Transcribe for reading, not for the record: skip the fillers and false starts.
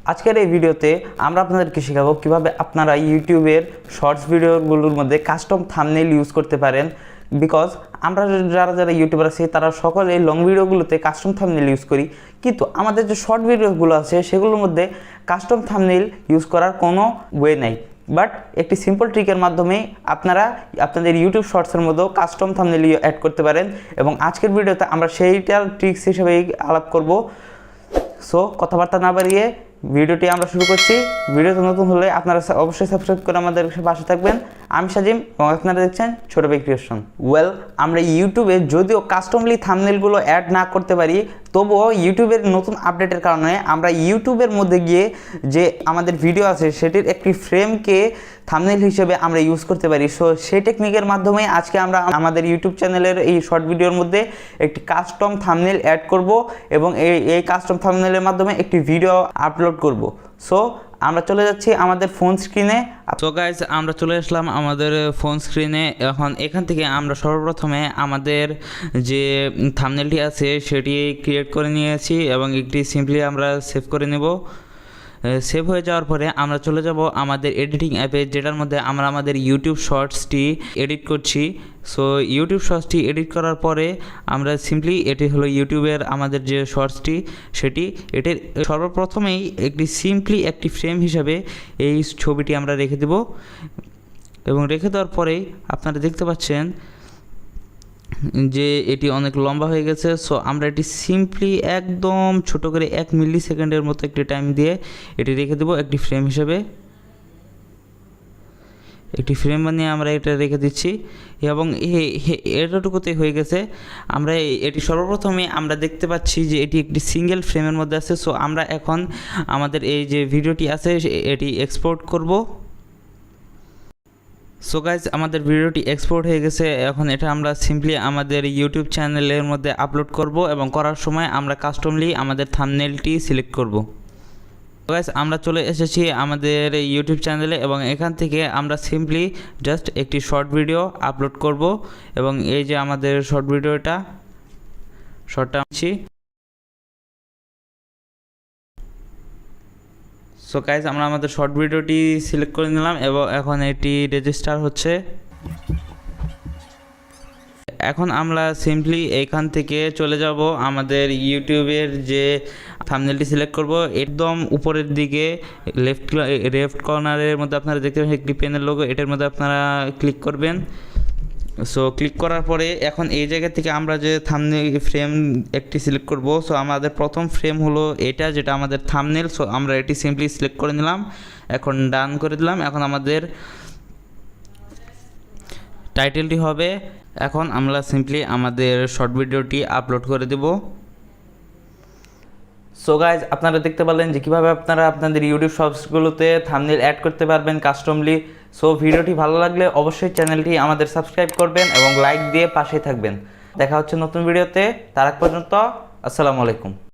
আজকের এই ভিডিওতে আমরা আপনাদেরকে শেখাবো কিভাবে আপনারা ইউটিউবের শর্টস ভিডিওগুলোর মধ্যে কাস্টম থাম্বনেল ইউজ করতে পারেন। বিকজ আমরা যারা ইউটিউবার আছে তারা সকলে লং ভিডিওগুলোতে কাস্টম থাম্বনেল ইউজ করি, কিন্তু আমাদের যে শর্ট ভিডিওগুলো আছে সেগুলোর মধ্যে কাস্টম থাম্বনেল ইউজ করার কোনো ওয়ে নাই। বাট একটি সিম্পল ট্রিকের মাধ্যমে আপনারা আপনাদের ইউটিউব শর্টসের মধ্যেও কাস্টম থাম্বনেল অ্যাড করতে পারেন, এবং আজকের ভিডিওতে আমরা সেইটার ট্রিক্স হিসেবেই আলাপ করব। সো কথাবার্তা না বাড়িয়ে ভিডিওটি আমরা শুরু করছি। ভিডিওতে নতুন হলে আপনারা অবশ্যই সাবস্ক্রাইব করে আমাদের পাশে থাকবেন। আমি সাজিম এবং আপনারা দেখছেন ছোট ভাই ক্রিয়েশন। আমরা ইউটিউবে যদিও কাস্টমলি থাম্বনেলগুলো অ্যাড না করতে পারি, তবুও ইউটিউবের নতুন আপডেটের কারণে আমরা ইউটিউবের মধ্যে গিয়ে যে আমাদের ভিডিও আছে সেটির একটি ফ্রেমকে থাম্বনেল হিসেবে আমরা ইউজ করতে পারি। সো সেই টেকনিকের মাধ্যমে আজকে আমরা আমাদের ইউটিউব চ্যানেলের এই শর্ট ভিডিওর মধ্যে একটি কাস্টম থাম্বনেল অ্যাড করব এবং এই কাস্টম থাম্বনেলের মাধ্যমে একটি ভিডিও আপলোড করব। সো আমরা চলে যাচ্ছি আমাদের ফোন স্ক্রিনে। তো গাইজ, আমরা চলে আসলাম আমাদের ফোন স্ক্রিনে। এখন এখান থেকে আমরা সর্বপ্রথমে আমাদের যে থাম্বনেলটি আছে সেটি ক্রিয়েট করে নিয়েছি এবং একটি সিম্পলি আমরা সেভ করে নেব। সেভ হয়ে যাওয়ার পরে আমরা চলে যাব আমাদের এডিটিং অ্যাপে, যেটার মধ্যে আমরা আমাদের ইউটিউব শর্টসটি এডিট করছি। সো ইউটিউব শর্টসটি এডিট করার পরে আমরা সিম্পলি এটি হলো ইউটিউবের আমাদের যে শর্টসটি এটির সর্বপ্রথমেই সিম্পলি একটি ফ্রেম হিসাবে এই ছবিটি আমরা রেখে দেব, এবং রেখে দেওয়ার পরেই আপনারা দেখতে পাচ্ছেন যে এটি অনেক লম্বা হয়ে গেছে। সো আমরা এটি সিম্পলি একদম ছোট করে 1 মিলি সেকেন্ডের মতো একটি টাইম দিয়ে এটি রেখে দেবো একটি ফ্রেম হিসেবে। একটি ফ্রেম বানিয়ে আমরা এটা রেখে দিচ্ছি এবং এতটুকুতে হয়ে গেছে। আমরা এটি সর্বপ্রথমে আমরা দেখতে পাচ্ছি যে এটি একটি সিঙ্গেল ফ্রেমের মধ্যে আছে। সো আমরা এখন আমাদের এই যে ভিডিওটি আছে এটি এক্সপোর্ট করব। সো গাইজ, আমাদের ভিডিওটি এক্সপোর্ট হয়ে গেছে। এখন এটা আমরা সিম্পলি আমাদের ইউটিউব চ্যানেলের মধ্যে আপলোড করব এবং করার সময় আমরা কাস্টমলি আমাদের থাম্বনেলটি সিলেক্ট করব। গাইজ, আমরা চলে এসেছি আমাদের ইউটিউব চ্যানেলে এবং এখান থেকে আমরা সিম্পলি জাস্ট একটি শর্ট ভিডিও আপলোড করব এবং এই যে আমাদের শর্টটা আনছি। সো গাইজ, আমরা আমাদের শর্ট ভিডিওটি সিলেক্ট করে নিলাম এবং এখন এটি রেজিস্টার হচ্ছে। এখন আমরা সিম্পলি এখান থেকে চলে যাব আমাদের ইউটিউবের যে থাম্বনেলটি সিলেক্ট করব, একদম উপরের দিকে লেফট কর্নারের মধ্যে আপনারা দেখতে পাচ্ছেন একটি পেনের লোগো, এটার মধ্যে আপনারা ক্লিক করবেন। সো ক্লিক করার পরে এখন এই জায়গা থেকে আমরা যে থাম্বনেল ফ্রেম একটি সিলেক্ট করব। সো আমাদের প্রথম ফ্রেম হলো এটা, যেটা আমাদের থাম্বনেল। সো আমরা এটি সিম্পলি সিলেক্ট করে নিলাম, এখন ডান করে দিলাম। এখন আমাদের টাইটেলটি হবে। এখন আমরা সিম্পলি আমাদের শর্ট ভিডিওটি আপলোড করে দেব। সো গাইজ, আপনারা দেখতে পারলেন যে কীভাবে আপনারা আপনাদের ইউটিউব শর্টসগুলোতে থাম্বনেল অ্যাড করতে পারবেন কাস্টমলি। সো ভিডিওটি ভালো লাগলে অবশ্যই চ্যানেলটি আমাদের সাবস্ক্রাইব করবেন এবং লাইক দিয়ে পাশে থাকবেন। দেখা হচ্ছে নতুন ভিডিওতে। তার আগ পর্যন্ত আসসালামু আলাইকুম।